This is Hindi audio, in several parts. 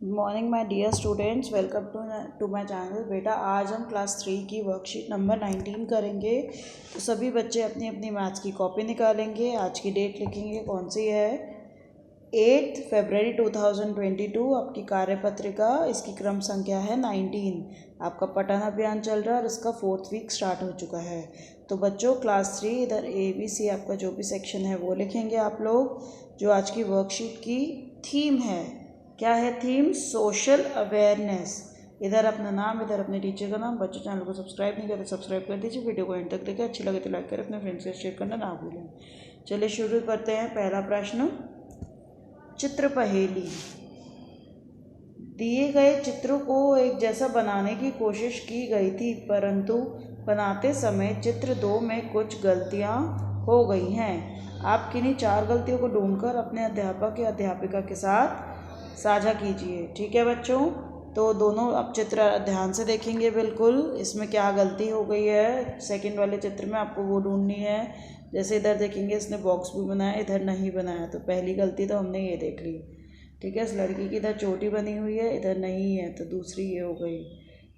Good morning my dear students, welcome to my channel. बेटा आज हम क्लास 3 की वर्कशीट नंबर 19 करेंगे। तो सभी बच्चे अपनी अपनी मैथ्स की कॉपी निकालेंगे। आज की डेट लिखेंगे, कौन सी है 8 फरवरी 2022। आपकी कार्यपत्रिका, इसकी क्रम संख्या है 19। आपका पठन अभियान चल रहा है और इसका 4th वीक स्टार्ट हो चुका है। तो बच्चों क्लास 3 इधर ABC आपका जो भी सेक्शन है वो लिखेंगे आप लोग। जो आज की वर्कशीट की थीम है, क्या है थीम? Social awareness. इधर अपना नाम, इधर अपने टीचर का नाम। बच्चों चैनल को सब्सक्राइब नहीं करते सब्सक्राइब कर दीजिए। वीडियो को एंड तक देखें, अच्छी लगे तो लाइक करें, अपने फ्रेंड्स के साथ शेयर करना ना भूलें। चलिए शुरू करते हैं। पहला प्रश्न, चित्र पहेली। दिए गए चित्रों को एक जैसा बनाने की कोशिश की गई थी, परंतु बनाते समय चित्र 2 में कुछ गलतियां हो गई हैं। आप किन्हीं 4 गलतियों को ढूंढकर अपने अध्यापक या अध्यापिका के साथ साझा कीजिए। ठीक है बच्चों, तो दोनों अब चित्र ध्यान से देखेंगे बिल्कुल। इसमें क्या गलती हो गई है सेकंड वाले चित्र में, आपको वो ढूंढनी है। जैसे इधर देखेंगे, इसने बॉक्स भी बनाया, इधर नहीं बनाया, तो पहली गलती तो हमने ये देख ली। ठीक है, इस लड़की की इधर चोटी बनी हुई है, इधर नहीं है, तो दूसरी ये हो गई।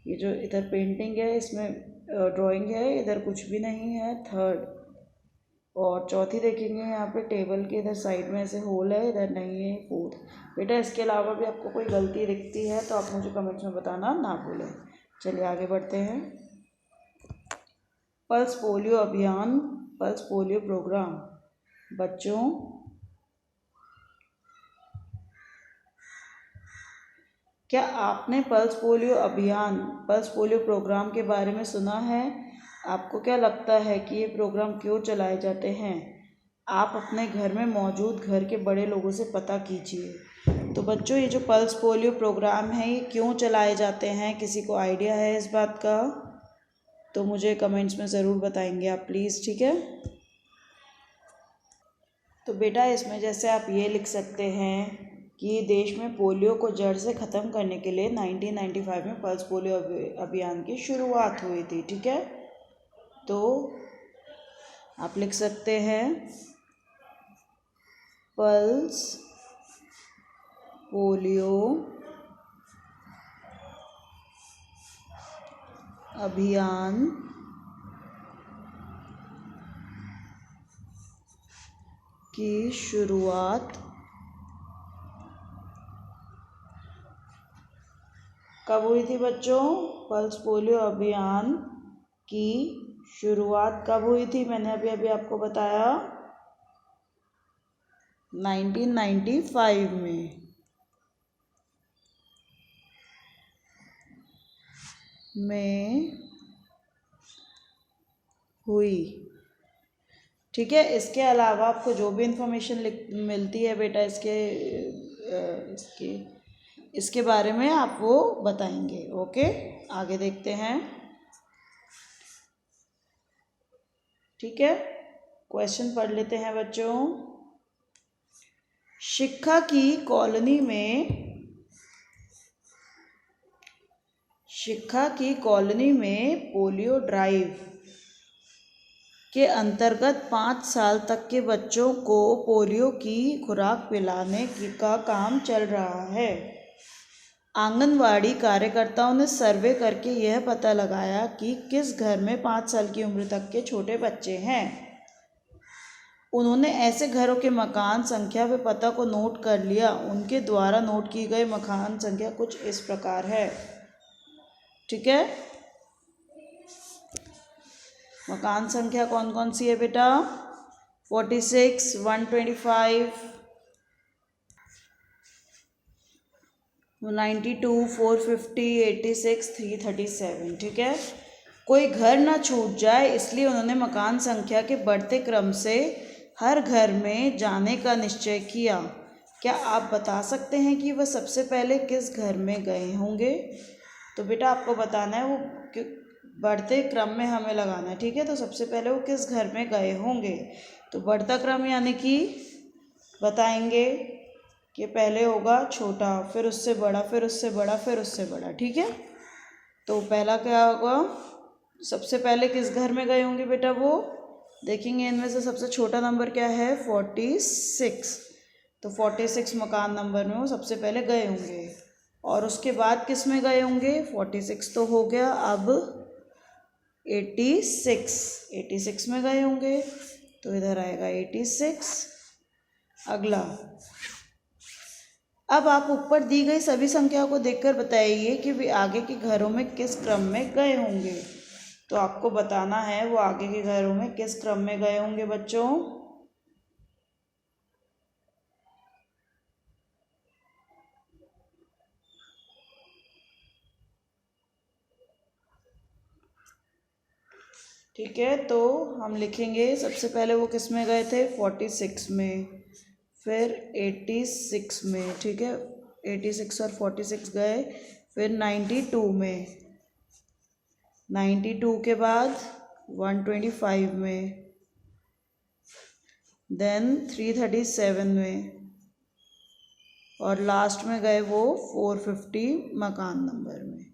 ये जो इधर पेंटिंग है, इसमें ड्राइंग है, इधर कुछ भी नहीं है, थर्ड। और चौथी देखेंगे, यहाँ पे टेबल के इधर साइड में ऐसे होल है, इधर नहीं है, फोर्थ। बेटा इसके अलावा भी आपको कोई गलती दिखती है तो आप मुझे कमेंट्स में बताना ना भूलें। चलिए आगे बढ़ते हैं। पल्स पोलियो अभियान, पल्स पोलियो प्रोग्राम। बच्चों क्या आपने पल्स पोलियो अभियान, पल्स पोलियो प्रोग्राम के बारे में सुना है? आपको क्या लगता है कि ये प्रोग्राम क्यों चलाए जाते हैं? आप अपने घर में मौजूद घर के बड़े लोगों से पता कीजिए। तो बच्चों ये जो पल्स पोलियो प्रोग्राम है ये क्यों चलाए जाते हैं, किसी को आइडिया है इस बात का? तो मुझे कमेंट्स में ज़रूर बताएंगे आप प्लीज़। ठीक है, तो बेटा इसमें जैसे आप ये लिख सकते हैं कि देश में पोलियो को जड़ से ख़त्म करने के लिए 1995 में पल्स पोलियो अभियान की शुरुआत हुई थी। ठीक है, तो आप लिख सकते हैं पल्स पोलियो अभियान की शुरुआत कब हुई थी बच्चों? पल्स पोलियो अभियान की शुरुआत कब हुई थी? मैंने अभी अभी आपको बताया 1995 में हुई। ठीक है, इसके अलावा आपको जो भी इंफॉर्मेशन मिलती है बेटा इसके बारे में आप वो बताएंगे। ओके, आगे देखते हैं। ठीक है, क्वेश्चन पढ़ लेते हैं बच्चों। शिक्षा की कॉलोनी में पोलियो ड्राइव के अंतर्गत 5 साल तक के बच्चों को पोलियो की खुराक पिलाने का काम चल रहा है। आंगनवाड़ी कार्यकर्ताओं ने सर्वे करके यह पता लगाया कि किस घर में 5 साल की उम्र तक के छोटे बच्चे हैं। उन्होंने ऐसे घरों के मकान संख्या व पता को नोट कर लिया। उनके द्वारा नोट की गई मकान संख्या कुछ इस प्रकार है। ठीक है, मकान संख्या कौन कौन सी है बेटा? 46, 125, 92, 450, 86, 337। ठीक है, कोई घर ना छूट जाए इसलिए उन्होंने मकान संख्या के बढ़ते क्रम से हर घर में जाने का निश्चय किया। क्या आप बता सकते हैं कि वह सबसे पहले किस घर में गए होंगे? तो बेटा आपको बताना है, वो बढ़ते क्रम में हमें लगाना है। ठीक है, तो सबसे पहले वो किस घर में गए होंगे? तो बढ़ता क्रम यानी कि बताएंगे कि पहले होगा छोटा, फिर उससे बड़ा, फिर उससे बड़ा, फिर उससे बड़ा। ठीक है, तो पहला क्या होगा? सबसे पहले किस घर में गए होंगे बेटा? वो देखेंगे इनमें से सबसे छोटा नंबर क्या है? 46। तो 46 मकान नंबर में वो सबसे पहले गए होंगे। और उसके बाद किस में गए होंगे, 46 तो हो गया, अब 86 में गए होंगे, तो इधर आएगा 86। अगला, अब आप ऊपर दी गई सभी संख्याओं को देखकर बताइए कि वे आगे के घरों में किस क्रम में गए होंगे। तो आपको बताना है वो आगे के घरों में किस क्रम में गए होंगे बच्चों। ठीक है, तो हम लिखेंगे सबसे पहले वो किस में गए थे, 46 में, फिर 86 में, ठीक है, 86 और 46 गए, फिर 92 में, 92 के बाद 125 में, देन 337 में, और लास्ट में गए वो 450 मकान नंबर में।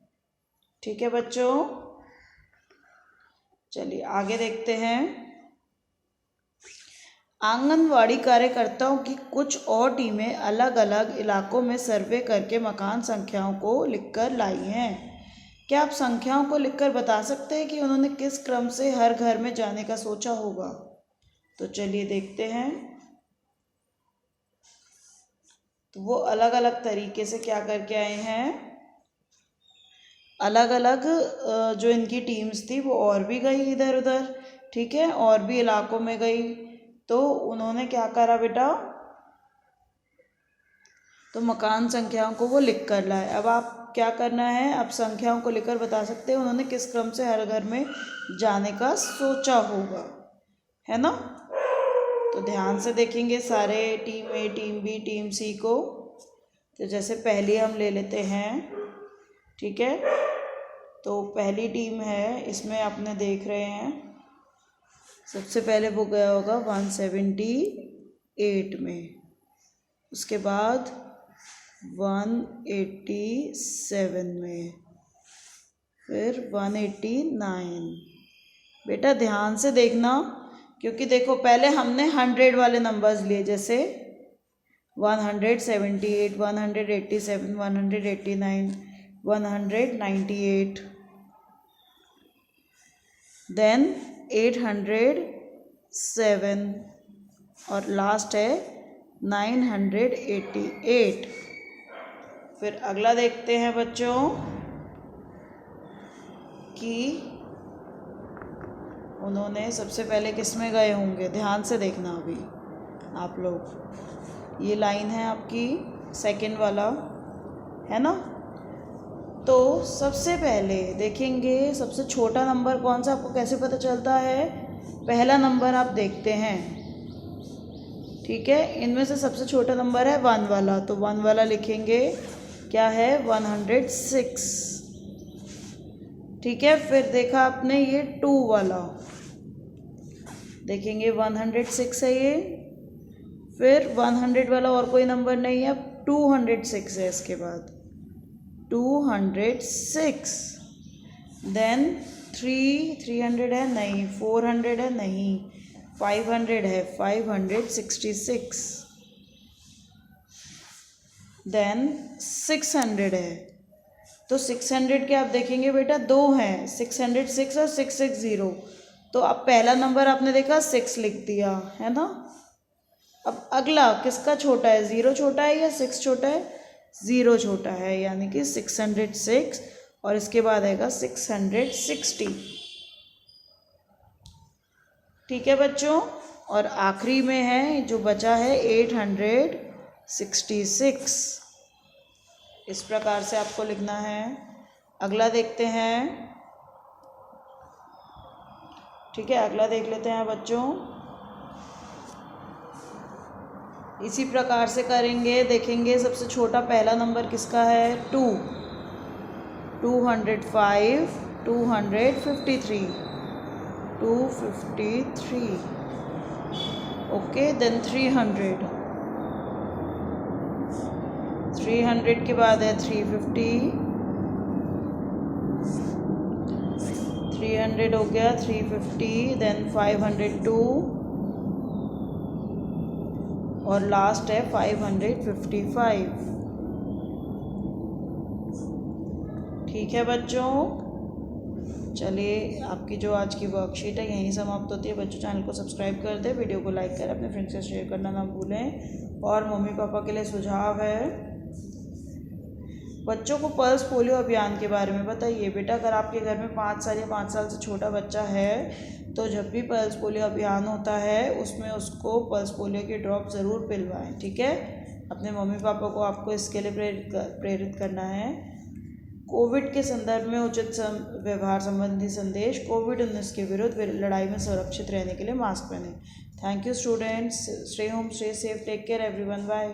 ठीक है बच्चों, चलिए आगे देखते हैं। आंगनवाड़ी कार्यकर्ताओं की कुछ और टीमें अलग अलग इलाकों में सर्वे करके मकान संख्याओं को लिखकर लाई हैं। क्या आप संख्याओं को लिखकर बता सकते हैं कि उन्होंने किस क्रम से हर घर में जाने का सोचा होगा। तो चलिए देखते हैं। तो वो अलग अलग तरीके से क्या करके आए हैं, अलग अलग जो इनकी टीम्स थी वो और भी गई इधर उधर, ठीक है, और भी इलाकों में गई। तो उन्होंने क्या करा बेटा, तो मकान संख्याओं को वो लिख कर लाए। अब आप क्या करना है, अब संख्याओं को लिखकर बता सकते हैं उन्होंने किस क्रम से हर घर में जाने का सोचा होगा, है ना। तो ध्यान से देखेंगे सारे, टीम ए, टीम बी, टीम सी को। तो जैसे पहली हम ले लेते हैं, ठीक है, तो पहली टीम है, इसमें आपने देख रहे हैं सबसे पहले वो गया होगा 178 में, उसके बाद 187 में, फिर 189। बेटा ध्यान से देखना, क्योंकि देखो पहले हमने 100 वाले नंबर्स लिए, जैसे 178, 187, 189, 198, देन 807 और लास्ट है 988। फिर अगला देखते हैं बच्चों कि उन्होंने सबसे पहले किस में गए होंगे। ध्यान से देखना अभी आप लोग, ये लाइन है आपकी सेकंड वाला, है ना। तो सबसे पहले देखेंगे सबसे छोटा नंबर कौन सा, आपको कैसे पता चलता है, पहला नंबर आप देखते हैं, ठीक है। इनमें से सबसे छोटा नंबर है 1 वाला, तो 1 वाला लिखेंगे, क्या है 106, ठीक है। फिर देखा आपने ये 2 वाला, देखेंगे 106 है ये, फिर 100 वाला और कोई नंबर नहीं है, अब 206 है, इसके बाद 206, देन 300 है नहीं, 400 है नहीं, 500 है, 566, देन 600 है। तो 600 के आप देखेंगे बेटा 2 हैं, 606 और 660। तो अब पहला नंबर आपने देखा 6 लिख दिया, है ना। अब अगला किसका छोटा है, 0 छोटा है या 6 छोटा है, 0 छोटा है, यानी कि 606, और इसके बाद आएगा 660, ठीक है बच्चों। और आखिरी में है जो बचा है 866, इस प्रकार से आपको लिखना है। अगला देखते हैं, ठीक है, अगला देख लेते हैं बच्चों। इसी प्रकार से करेंगे, देखेंगे सबसे छोटा पहला नंबर किसका है, 2, 205, 253, 253, ओके। देन 300 के बाद है 350, 300 हो गया, 350, देन 502 और लास्ट है 555, ठीक है बच्चों, चलिए आपकी जो आज की वर्कशीट है यहीं समाप्त होती है। बच्चों चैनल को सब्सक्राइब कर दें, वीडियो को लाइक करें, अपने फ्रेंड्स से शेयर करना ना भूलें। और मम्मी पापा के लिए सुझाव है, बच्चों को पल्स पोलियो अभियान के बारे में बताइए। बेटा अगर आपके घर में 5 साल या 5 साल से छोटा बच्चा है तो जब भी पल्स पोलियो अभियान होता है उसमें उसको पल्स पोलियो की ड्रॉप ज़रूर पिलवाएं, ठीक है। अपने मम्मी पापा को आपको इसके लिए प्रेरित करना है। कोविड के संदर्भ में उचित व्यवहार संबंधी संदेश, कोविड-19 के विरुद्ध लड़ाई में सुरक्षित रहने के लिए मास्क पहनें। Thank you students, stay home, stay safe, take care everyone, bye.